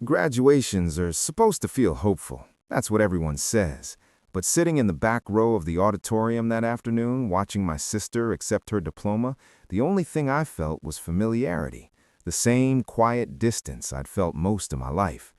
Graduations are supposed to feel hopeful. That's what everyone says. But sitting in the back row of the auditorium that afternoon, watching my sister accept her diploma, the only thing I felt was familiarity. The same quiet distance I'd felt most of my life.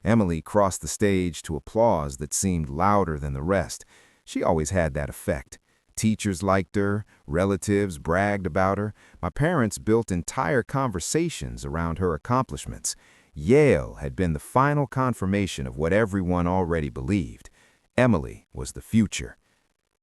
Emily crossed the stage to applause that seemed louder than the rest. She always had that effect. Teachers liked her, relatives bragged about her. My parents built entire conversations around her accomplishments. Yale had been the final confirmation of what everyone already believed. Emily was the future.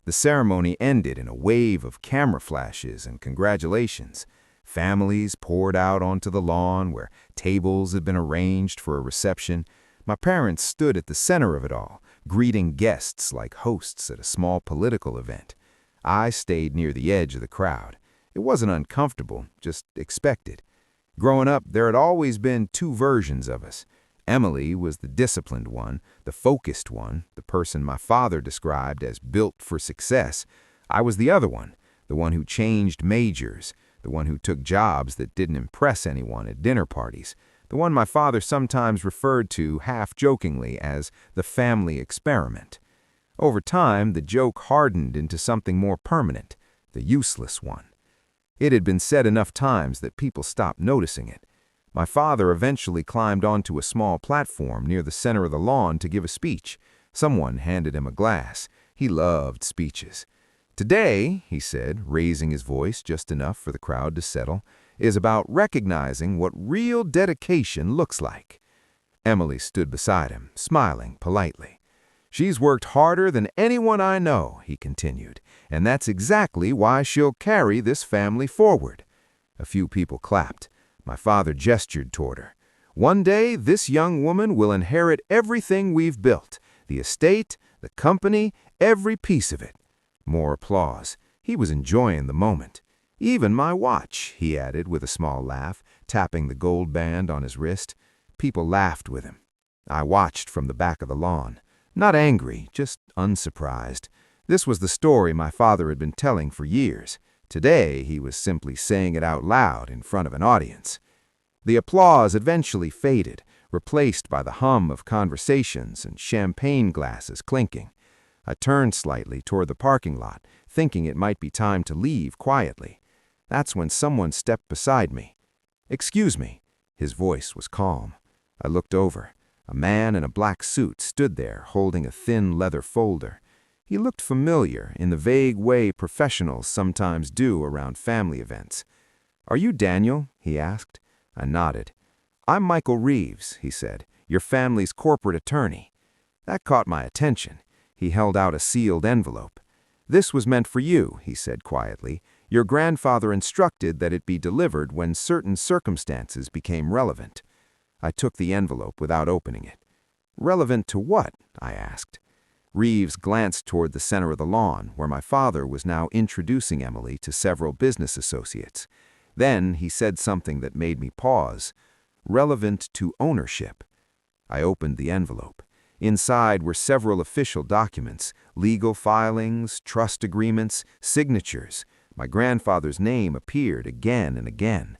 The ceremony ended in a wave of camera flashes and congratulations. Families poured out onto the lawn where tables had been arranged for a reception. My parents stood at the center of it all, greeting guests like hosts at a small political event. I stayed near the edge of the crowd. It wasn't uncomfortable, just expected. Growing up, there had always been two versions of us. Emily was the disciplined one, the focused one, the person my father described as built for success. I was the other one, the one who changed majors, the one who took jobs that didn't impress anyone at dinner parties, the one my father sometimes referred to half-jokingly as the family experiment. Over time, the joke hardened into something more permanent, the useless one. It had been said enough times that people stopped noticing it. My father eventually climbed onto a small platform near the center of the lawn to give a speech. Someone handed him a glass. He loved speeches. Today, he said, raising his voice just enough for the crowd to settle, is about recognizing what real dedication looks like. Emily stood beside him, smiling politely. She's worked harder than anyone I know, he continued, and that's exactly why she'll carry this family forward. A few people clapped. My father gestured toward her. One day, this young woman will inherit everything we've built, the estate, the company, every piece of it. More applause. He was enjoying the moment. Even my watch, he added with a small laugh, tapping the gold band on his wrist. People laughed with him. I watched from the back of the lawn. Not angry, just unsurprised. This was the story my father had been telling for years. Today, he was simply saying it out loud in front of an audience. The applause eventually faded, replaced by the hum of conversations and champagne glasses clinking. I turned slightly toward the parking lot, thinking it might be time to leave quietly. That's when someone stepped beside me. "Excuse me." His voice was calm. I looked over. A man in a black suit stood there, holding a thin leather folder. He looked familiar in the vague way professionals sometimes do around family events. "Are you Daniel?" he asked. I nodded. "I'm Michael Reeves," he said, "your family's corporate attorney." That caught my attention. He held out a sealed envelope. "This was meant for you," he said quietly. "Your grandfather instructed that it be delivered when certain circumstances became relevant." I took the envelope without opening it. "Relevant to what?" I asked. Reeves glanced toward the center of the lawn, where my father was now introducing Emily to several business associates. Then he said something that made me pause. "Relevant to ownership." I opened the envelope. Inside were several official documents, legal filings, trust agreements, signatures. My grandfather's name appeared again and again.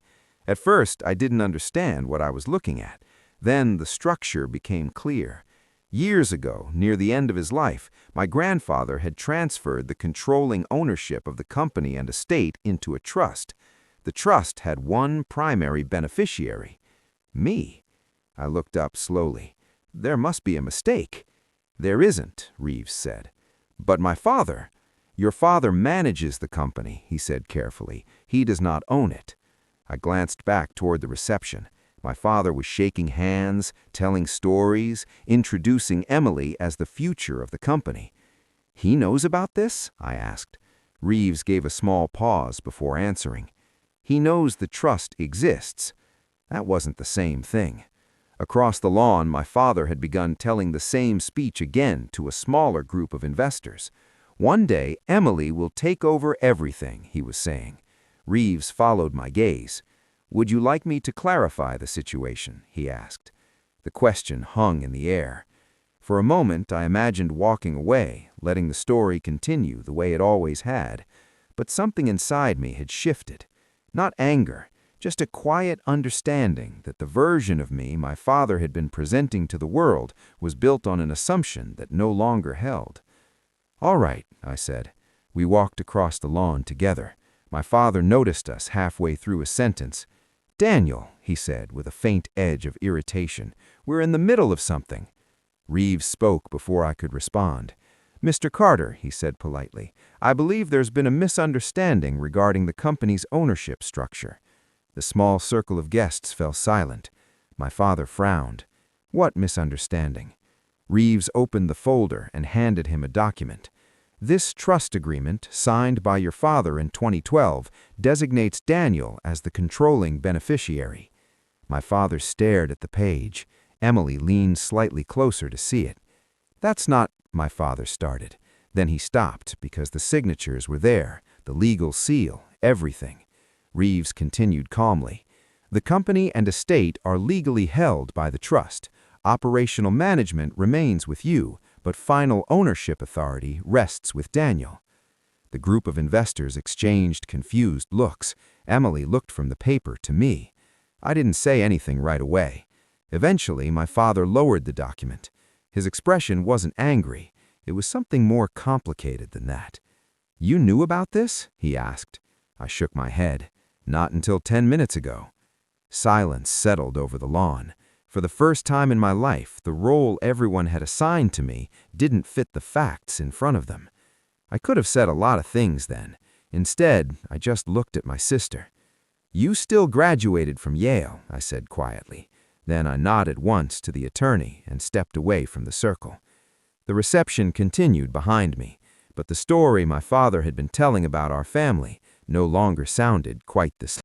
At first, I didn't understand what I was looking at. Then the structure became clear. Years ago, near the end of his life, my grandfather had transferred the controlling ownership of the company and estate into a trust. The trust had one primary beneficiary: me. I looked up slowly. "There must be a mistake." "There isn't," Reeves said. "But my father—" "Your father manages the company," he said carefully. "He does not own it." I glanced back toward the reception. My father was shaking hands, telling stories, introducing Emily as the future of the company. "He knows about this?" I asked. Reeves gave a small pause before answering. "He knows the trust exists." That wasn't the same thing. Across the lawn, my father had begun telling the same speech again to a smaller group of investors. "One day, Emily will take over everything," he was saying. Reeves followed my gaze. "Would you like me to clarify the situation?" he asked. The question hung in the air. For a moment, I imagined walking away, letting the story continue the way it always had. But something inside me had shifted. Not anger, Just a quiet understanding that the version of me my father had been presenting to the world was built on an assumption that no longer held. "All right," I said. We walked across the lawn together. My father noticed us halfway through a sentence. "Daniel," he said with a faint edge of irritation, "we're in the middle of something." Reeves spoke before I could respond. "Mr. Carter," he said politely, "I believe there's been a misunderstanding regarding the company's ownership structure." The small circle of guests fell silent. My father frowned. "What misunderstanding?" Reeves opened the folder and handed him a document. "This trust agreement, signed by your father in 2012, designates Daniel as the controlling beneficiary." My father stared at the page. Emily leaned slightly closer to see it. "That's not—" my father started. Then he stopped because the signatures were there, the legal seal, everything. Reeves continued calmly. "The company and estate are legally held by the trust. Operational management remains with you, but final ownership authority rests with Daniel." The group of investors exchanged confused looks. Emily looked from the paper to me. I didn't say anything right away. Eventually, my father lowered the document. His expression wasn't angry. It was something more complicated than that. "You knew about this?" he asked. I shook my head. "Not until 10 minutes ago." Silence settled over the lawn. For the first time in my life, the role everyone had assigned to me didn't fit the facts in front of them. I could have said a lot of things then. Instead, I just looked at my sister. "You still graduated from Yale," I said quietly. Then I nodded once to the attorney and stepped away from the circle. The reception continued behind me, but the story my father had been telling about our family no longer sounded quite the same.